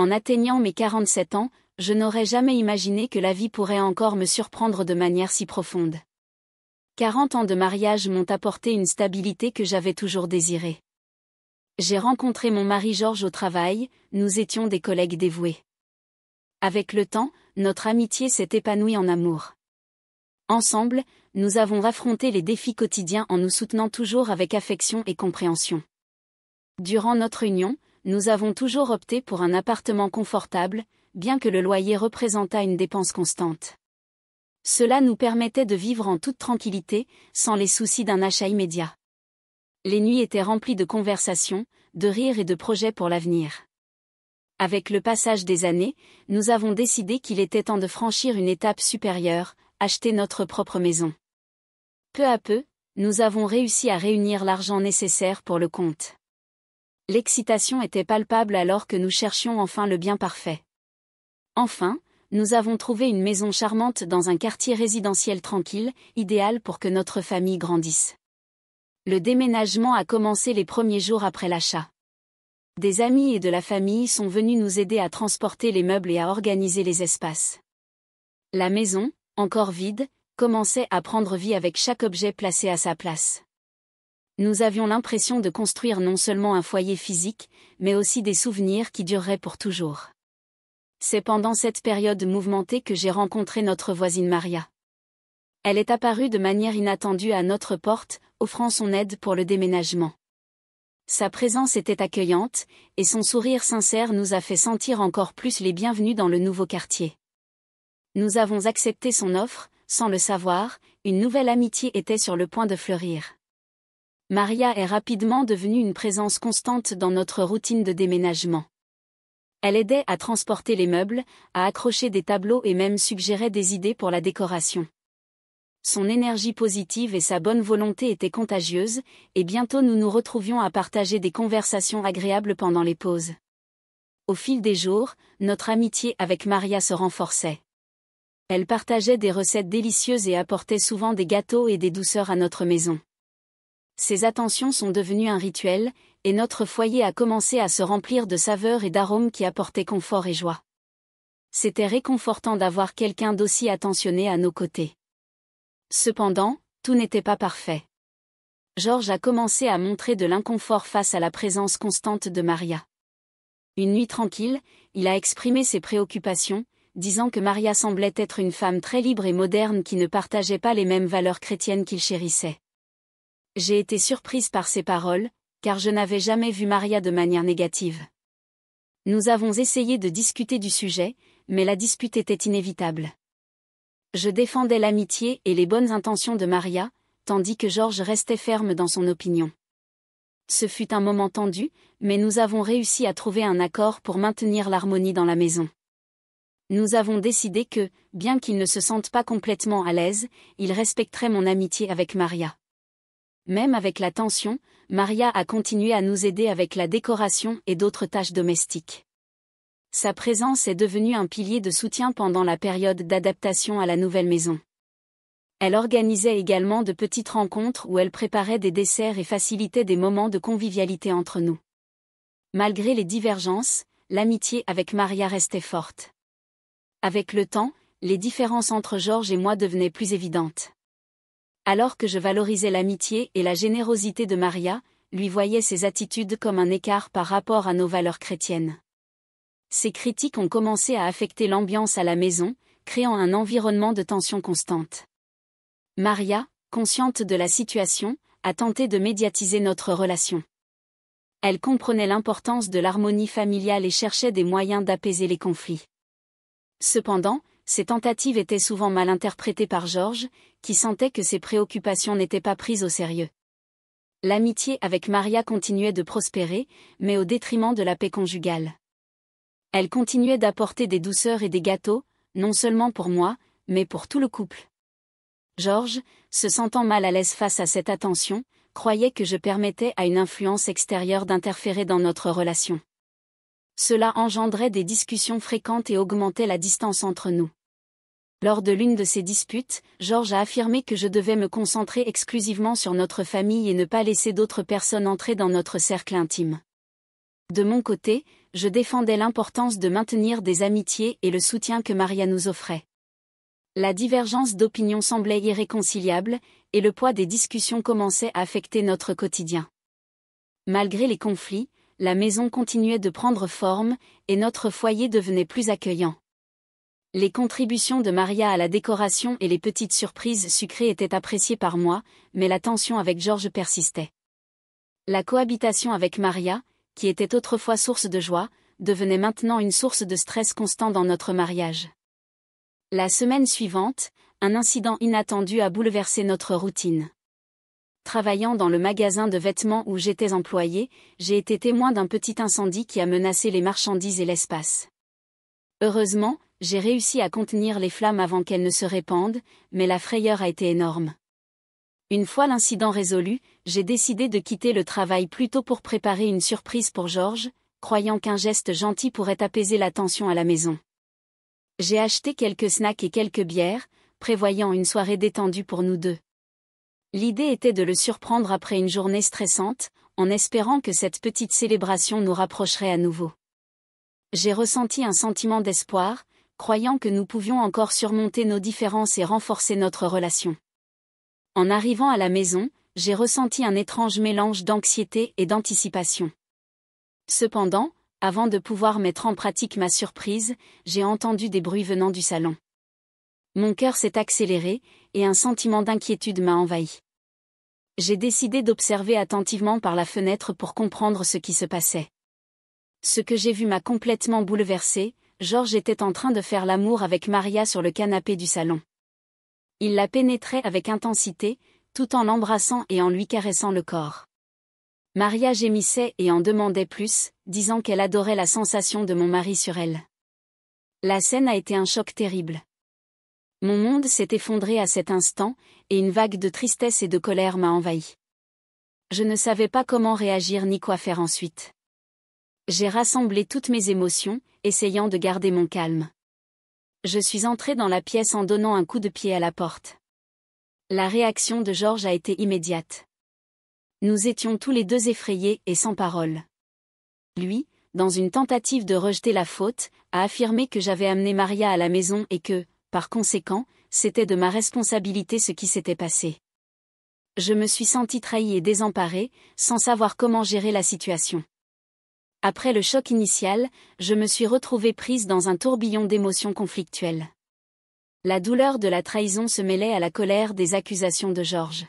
En atteignant mes 47 ans, je n'aurais jamais imaginé que la vie pourrait encore me surprendre de manière si profonde. 40 ans de mariage m'ont apporté une stabilité que j'avais toujours désirée. J'ai rencontré mon mari Georges au travail, nous étions des collègues dévoués. Avec le temps, notre amitié s'est épanouie en amour. Ensemble, nous avons affronté les défis quotidiens en nous soutenant toujours avec affection et compréhension. Durant notre union, nous avons toujours opté pour un appartement confortable, bien que le loyer représentât une dépense constante. Cela nous permettait de vivre en toute tranquillité, sans les soucis d'un achat immédiat. Les nuits étaient remplies de conversations, de rires et de projets pour l'avenir. Avec le passage des années, nous avons décidé qu'il était temps de franchir une étape supérieure, acheter notre propre maison. Peu à peu, nous avons réussi à réunir l'argent nécessaire pour le compte. L'excitation était palpable alors que nous cherchions enfin le bien parfait. Enfin, nous avons trouvé une maison charmante dans un quartier résidentiel tranquille, idéal pour que notre famille grandisse. Le déménagement a commencé les premiers jours après l'achat. Des amis et de la famille sont venus nous aider à transporter les meubles et à organiser les espaces. La maison, encore vide, commençait à prendre vie avec chaque objet placé à sa place. Nous avions l'impression de construire non seulement un foyer physique, mais aussi des souvenirs qui dureraient pour toujours. C'est pendant cette période mouvementée que j'ai rencontré notre voisine Maria. Elle est apparue de manière inattendue à notre porte, offrant son aide pour le déménagement. Sa présence était accueillante, et son sourire sincère nous a fait sentir encore plus les bienvenus dans le nouveau quartier. Nous avons accepté son offre, sans le savoir, une nouvelle amitié était sur le point de fleurir. Maria est rapidement devenue une présence constante dans notre routine de déménagement. Elle aidait à transporter les meubles, à accrocher des tableaux et même suggérait des idées pour la décoration. Son énergie positive et sa bonne volonté étaient contagieuses, et bientôt nous nous retrouvions à partager des conversations agréables pendant les pauses. Au fil des jours, notre amitié avec Maria se renforçait. Elle partageait des recettes délicieuses et apportait souvent des gâteaux et des douceurs à notre maison. Ces attentions sont devenues un rituel, et notre foyer a commencé à se remplir de saveurs et d'arômes qui apportaient confort et joie. C'était réconfortant d'avoir quelqu'un d'aussi attentionné à nos côtés. Cependant, tout n'était pas parfait. Georges a commencé à montrer de l'inconfort face à la présence constante de Maria. Une nuit tranquille, il a exprimé ses préoccupations, disant que Maria semblait être une femme très libre et moderne qui ne partageait pas les mêmes valeurs chrétiennes qu'il chérissait. J'ai été surprise par ces paroles, car je n'avais jamais vu Maria de manière négative. Nous avons essayé de discuter du sujet, mais la dispute était inévitable. Je défendais l'amitié et les bonnes intentions de Maria, tandis que Georges restait ferme dans son opinion. Ce fut un moment tendu, mais nous avons réussi à trouver un accord pour maintenir l'harmonie dans la maison. Nous avons décidé que, bien qu'il ne se sente pas complètement à l'aise, il respecterait mon amitié avec Maria. Même avec la tension, Maria a continué à nous aider avec la décoration et d'autres tâches domestiques. Sa présence est devenue un pilier de soutien pendant la période d'adaptation à la nouvelle maison. Elle organisait également de petites rencontres où elle préparait des desserts et facilitait des moments de convivialité entre nous. Malgré les divergences, l'amitié avec Maria restait forte. Avec le temps, les différences entre Georges et moi devenaient plus évidentes. Alors que je valorisais l'amitié et la générosité de Maria, lui voyait ses attitudes comme un écart par rapport à nos valeurs chrétiennes. Ces critiques ont commencé à affecter l'ambiance à la maison, créant un environnement de tension constante. Maria, consciente de la situation, a tenté de médiatiser notre relation. Elle comprenait l'importance de l'harmonie familiale et cherchait des moyens d'apaiser les conflits. Cependant, ces tentatives étaient souvent mal interprétées par Georges, qui sentait que ses préoccupations n'étaient pas prises au sérieux. L'amitié avec Maria continuait de prospérer, mais au détriment de la paix conjugale. Elle continuait d'apporter des douceurs et des gâteaux, non seulement pour moi, mais pour tout le couple. Georges, se sentant mal à l'aise face à cette attention, croyait que je permettais à une influence extérieure d'interférer dans notre relation. Cela engendrait des discussions fréquentes et augmentait la distance entre nous. Lors de l'une de ces disputes, Georges a affirmé que je devais me concentrer exclusivement sur notre famille et ne pas laisser d'autres personnes entrer dans notre cercle intime. De mon côté, je défendais l'importance de maintenir des amitiés et le soutien que Maria nous offrait. La divergence d'opinion semblait irréconciliable, et le poids des discussions commençait à affecter notre quotidien. Malgré les conflits, la maison continuait de prendre forme, et notre foyer devenait plus accueillant. Les contributions de Maria à la décoration et les petites surprises sucrées étaient appréciées par moi, mais la tension avec Georges persistait. La cohabitation avec Maria, qui était autrefois source de joie, devenait maintenant une source de stress constant dans notre mariage. La semaine suivante, un incident inattendu a bouleversé notre routine. Travaillant dans le magasin de vêtements où j'étais employée, j'ai été témoin d'un petit incendie qui a menacé les marchandises et l'espace. Heureusement, j'ai réussi à contenir les flammes avant qu'elles ne se répandent, mais la frayeur a été énorme. Une fois l'incident résolu, j'ai décidé de quitter le travail plus tôt pour préparer une surprise pour Georges, croyant qu'un geste gentil pourrait apaiser la tension à la maison. J'ai acheté quelques snacks et quelques bières, prévoyant une soirée détendue pour nous deux. L'idée était de le surprendre après une journée stressante, en espérant que cette petite célébration nous rapprocherait à nouveau. J'ai ressenti un sentiment d'espoir, croyant que nous pouvions encore surmonter nos différences et renforcer notre relation. En arrivant à la maison, j'ai ressenti un étrange mélange d'anxiété et d'anticipation. Cependant, avant de pouvoir mettre en pratique ma surprise, j'ai entendu des bruits venant du salon. Mon cœur s'est accéléré, et un sentiment d'inquiétude m'a envahi. J'ai décidé d'observer attentivement par la fenêtre pour comprendre ce qui se passait. Ce que j'ai vu m'a complètement bouleversée. Georges était en train de faire l'amour avec Maria sur le canapé du salon. Il la pénétrait avec intensité, tout en l'embrassant et en lui caressant le corps. Maria gémissait et en demandait plus, disant qu'elle adorait la sensation de mon mari sur elle. La scène a été un choc terrible. Mon monde s'est effondré à cet instant, et une vague de tristesse et de colère m'a envahi. Je ne savais pas comment réagir ni quoi faire ensuite. J'ai rassemblé toutes mes émotions, essayant de garder mon calme. Je suis entrée dans la pièce en donnant un coup de pied à la porte. La réaction de Georges a été immédiate. Nous étions tous les deux effrayés et sans parole. Lui, dans une tentative de rejeter la faute, a affirmé que j'avais amené Maria à la maison et que, par conséquent, c'était de ma responsabilité ce qui s'était passé. Je me suis sentie trahie et désemparée, sans savoir comment gérer la situation. Après le choc initial, je me suis retrouvée prise dans un tourbillon d'émotions conflictuelles. La douleur de la trahison se mêlait à la colère des accusations de Georges.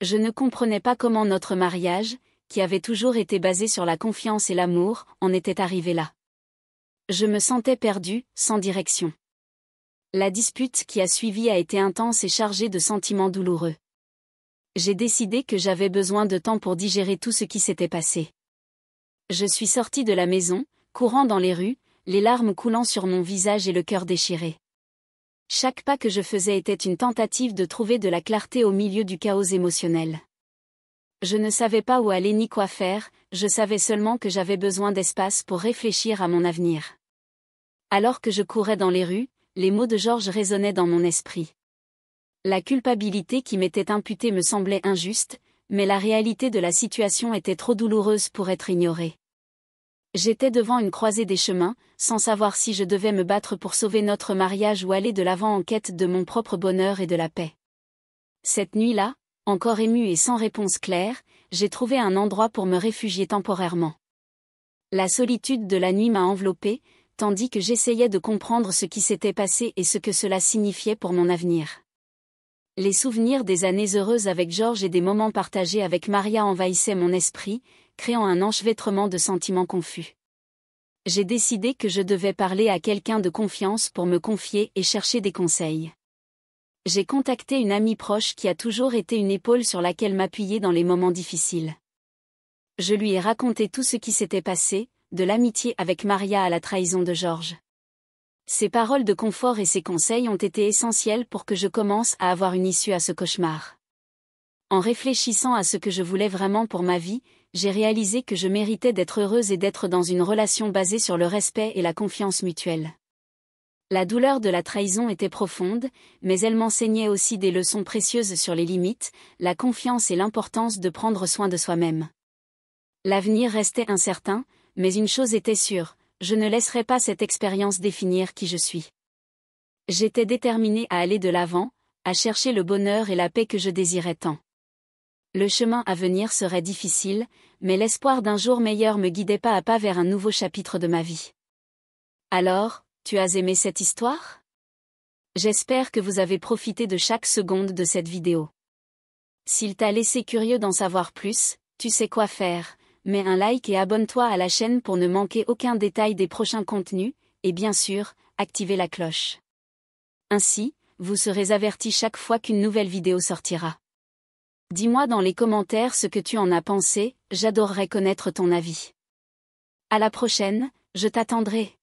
Je ne comprenais pas comment notre mariage, qui avait toujours été basé sur la confiance et l'amour, en était arrivé là. Je me sentais perdue, sans direction. La dispute qui a suivi a été intense et chargée de sentiments douloureux. J'ai décidé que j'avais besoin de temps pour digérer tout ce qui s'était passé. Je suis sortie de la maison, courant dans les rues, les larmes coulant sur mon visage et le cœur déchiré. Chaque pas que je faisais était une tentative de trouver de la clarté au milieu du chaos émotionnel. Je ne savais pas où aller ni quoi faire, je savais seulement que j'avais besoin d'espace pour réfléchir à mon avenir. Alors que je courais dans les rues, les mots de Georges résonnaient dans mon esprit. La culpabilité qui m'était imputée me semblait injuste, mais la réalité de la situation était trop douloureuse pour être ignorée. J'étais devant une croisée des chemins, sans savoir si je devais me battre pour sauver notre mariage ou aller de l'avant en quête de mon propre bonheur et de la paix. Cette nuit-là, encore émue et sans réponse claire, j'ai trouvé un endroit pour me réfugier temporairement. La solitude de la nuit m'a enveloppée, tandis que j'essayais de comprendre ce qui s'était passé et ce que cela signifiait pour mon avenir. Les souvenirs des années heureuses avec Georges et des moments partagés avec Maria envahissaient mon esprit, créant un enchevêtrement de sentiments confus. J'ai décidé que je devais parler à quelqu'un de confiance pour me confier et chercher des conseils. J'ai contacté une amie proche qui a toujours été une épaule sur laquelle m'appuyer dans les moments difficiles. Je lui ai raconté tout ce qui s'était passé, de l'amitié avec Maria à la trahison de Georges. Ses paroles de confort et ses conseils ont été essentiels pour que je commence à avoir une issue à ce cauchemar. En réfléchissant à ce que je voulais vraiment pour ma vie, j'ai réalisé que je méritais d'être heureuse et d'être dans une relation basée sur le respect et la confiance mutuelle. La douleur de la trahison était profonde, mais elle m'enseignait aussi des leçons précieuses sur les limites, la confiance et l'importance de prendre soin de soi-même. L'avenir restait incertain, Mais une chose était sûre, je ne laisserai pas cette expérience définir qui je suis. J'étais déterminée à aller de l'avant, à chercher le bonheur et la paix que je désirais tant. Le chemin à venir serait difficile, mais l'espoir d'un jour meilleur me guidait pas à pas vers un nouveau chapitre de ma vie. Alors, tu as aimé cette histoire? J'espère que vous avez profité de chaque seconde de cette vidéo. S'il t'a laissé curieux d'en savoir plus, tu sais quoi faire, mets un like et abonne-toi à la chaîne pour ne manquer aucun détail des prochains contenus, et bien sûr, activez la cloche. Ainsi, vous serez avertis chaque fois qu'une nouvelle vidéo sortira. Dis-moi dans les commentaires ce que tu en as pensé, j'adorerais connaître ton avis. À la prochaine, je t'attendrai.